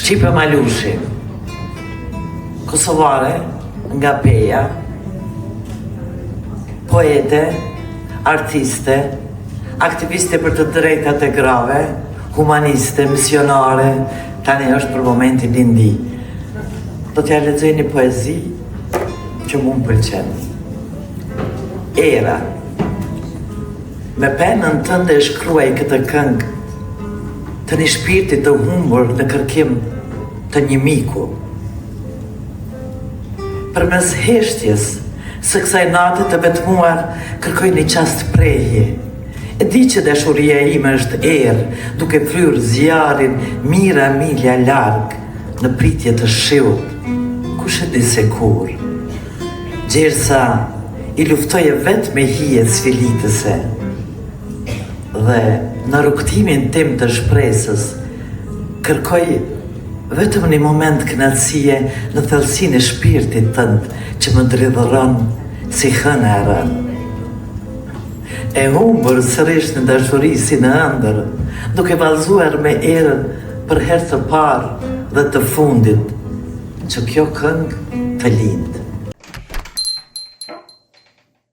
Shqipe Malushi, kosovare nga Peja, poete, artiste, aktiviste për të drejtat e grave, humaniste, misionare, tani është për momentin lindi. Do t'ja lexoj një poezi që mu më pëlqen. Era. Me penën tënde e shkruaj këtë këngë të një shpirtit të humbur në kërkim të një miku. Përmes heshtjes së kësaj nate të vetmuar kërkoj një qast prehje. E di që dashuria ime është erë, duke fryrë zjarin mira milja larg në pritje të shiut. Kush e di se kur? Gjersa i luftoje vetë me hije sfilitëse. Dhe në rrugtimin tim të shpresës, kërkoj vetëm një moment kënaqësie në thellësinë e shpirtit tënd që më dridhëron si hënë e rënë. E humbur sërish në dashuri si në ëndër, duke vallëzuar me erën për herë të parë dhe të fundit, që kjo këngë të lindë.